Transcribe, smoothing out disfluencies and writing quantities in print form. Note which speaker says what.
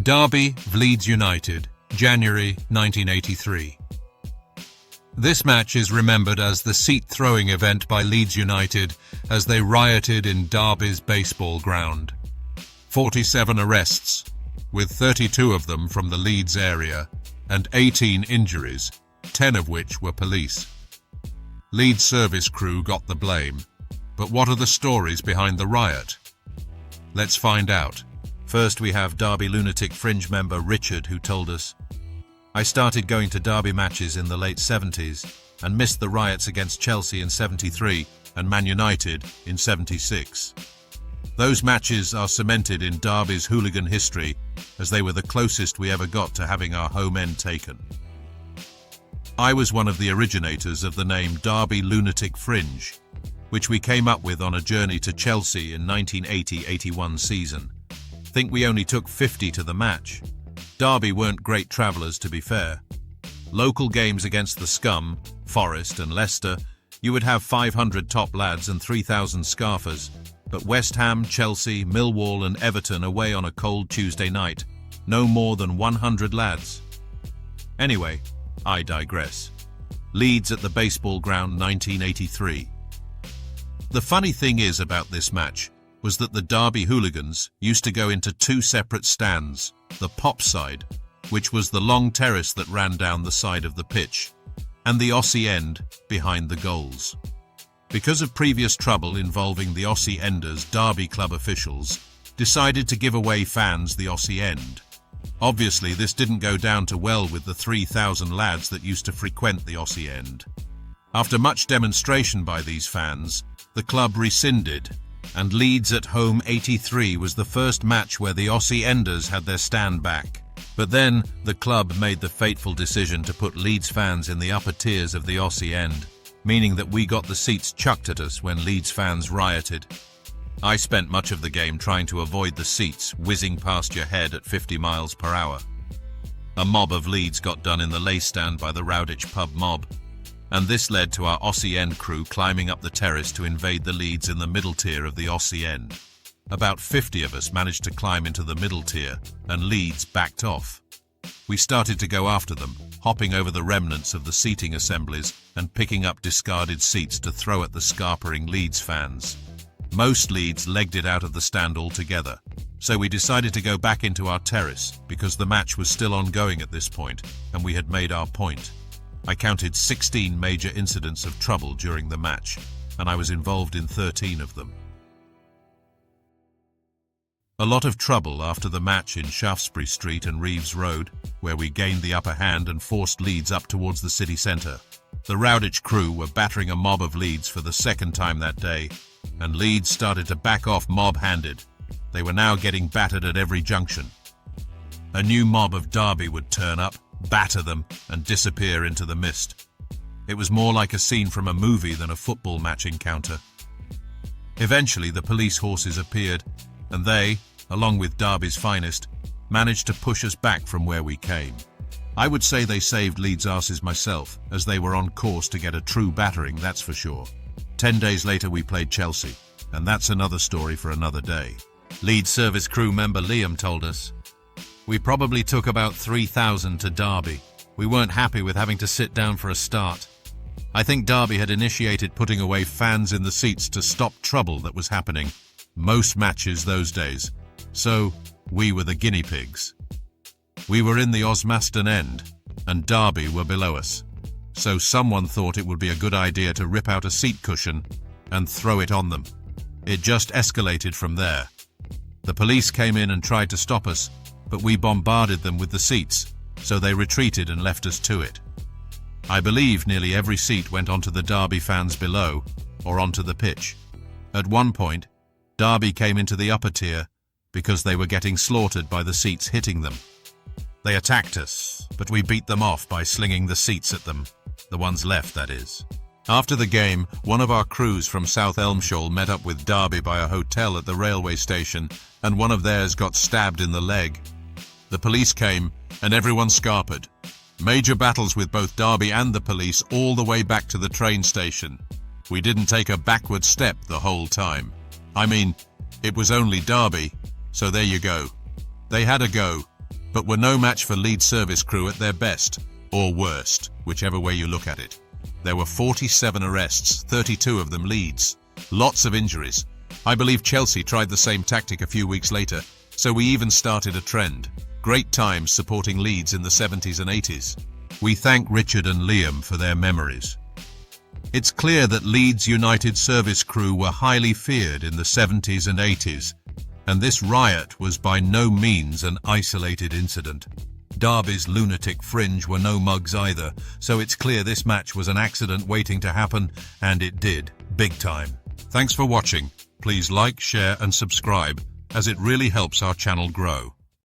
Speaker 1: Derby v Leeds United, January 1983. This match is remembered as the seat-throwing event by Leeds United as they rioted in Derby's baseball ground. 47 arrests, with 32 of them from the Leeds area, and 18 injuries, 10 of which were police. Leeds service crew got the blame, but what are the stories behind the riot? Let's find out. First, we have Derby Lunatic Fringe member Richard, who told us, "I started going to Derby matches in the late 70s and missed the riots against Chelsea in 73 and Man United in 76. Those matches are cemented in Derby's hooligan history as they were the closest we ever got to having our home end taken. I was one of the originators of the name Derby Lunatic Fringe, which we came up with on a journey to Chelsea in 1980-81 season. Think we only took 50 to the match. Derby weren't great travellers, to be fair. Local games against the scum, Forest and Leicester, you would have 500 top lads and 3,000 scarfers, but West Ham, Chelsea, Millwall and Everton away on a cold Tuesday night, no more than 100 lads. Anyway, I digress. Leeds at the baseball ground 1983. The funny thing is about this match was that the Derby hooligans used to go into two separate stands, the pop side, which was the long terrace that ran down the side of the pitch, and the Aussie end behind the goals. Because of previous trouble involving the Aussie enders, Derby club officials decided to give away fans the Aussie end. Obviously, this didn't go down too well with the 3,000 lads that used to frequent the Aussie end. After much demonstration by these fans, the club rescinded, and Leeds at home 83 was the first match where the Aussie enders had their stand back. But then the club made the fateful decision to put Leeds fans in the upper tiers of the Aussie end, meaning that we got the seats chucked at us when Leeds fans rioted. I spent much of the game trying to avoid the seats whizzing past your head at 50 miles per hour. A mob of Leeds got done in the lay stand by the Rowditch pub mob, and this led to our Aussie end crew climbing up the terrace to invade the Leeds in the middle tier of the Aussie end. About 50 of us managed to climb into the middle tier, and Leeds backed off. We started to go after them, hopping over the remnants of the seating assemblies and picking up discarded seats to throw at the scarpering Leeds fans. Most Leeds legged it out of the stand altogether, so we decided to go back into our terrace because the match was still ongoing at this point and we had made our point. I counted 16 major incidents of trouble during the match, and I was involved in 13 of them. A lot of trouble after the match in Shaftesbury Street and Reeves Road, where we gained the upper hand and forced Leeds up towards the city centre. The Rowditch crew were battering a mob of Leeds for the second time that day, and Leeds started to back off mob-handed. They were now getting battered at every junction. A new mob of Derby would turn up, batter them, and disappear into the mist. It was more like a scene from a movie than a football match encounter. Eventually, the police horses appeared, and they, along with Derby's finest, managed to push us back from where we came. I would say they saved Leeds' arses myself, as they were on course to get a true battering, that's for sure. 10 days later we played Chelsea, and that's another story for another day. Leeds service crew member Liam told us, "We probably took about 3,000 to Derby. We weren't happy with having to sit down for a start. I think Derby had initiated putting away fans in the seats to stop trouble that was happening most matches those days, so we were the guinea pigs. We were in the Osmaston end, and Derby were below us, so someone thought it would be a good idea to rip out a seat cushion and throw it on them. It just escalated from there. The police came in and tried to stop us, but we bombarded them with the seats, so they retreated and left us to it. I believe nearly every seat went onto the Derby fans below, or onto the pitch. At one point, Derby came into the upper tier because they were getting slaughtered by the seats hitting them. They attacked us, but we beat them off by slinging the seats at them, the ones left, that is. After the game, one of our crews from South Elmshall met up with Derby by a hotel at the railway station, and one of theirs got stabbed in the leg. The police came, and everyone scarpered. Major battles with both Derby and the police all the way back to the train station. We didn't take a backward step the whole time. I mean, it was only Derby, so there you go. They had a go, but were no match for Leeds service crew at their best, or worst, whichever way you look at it. There were 47 arrests, 32 of them Leeds. Lots of injuries. I believe Chelsea tried the same tactic a few weeks later, so we even started a trend. Great times supporting Leeds in the 70s and 80s. We thank Richard and Liam for their memories. It's clear that Leeds United service crew were highly feared in the 70s and 80s, and this riot was by no means an isolated incident. Derby's Lunatic Fringe were no mugs either, so it's clear this match was an accident waiting to happen, and it did, big time. Thanks for watching. Please like, share and subscribe, as it really helps our channel grow.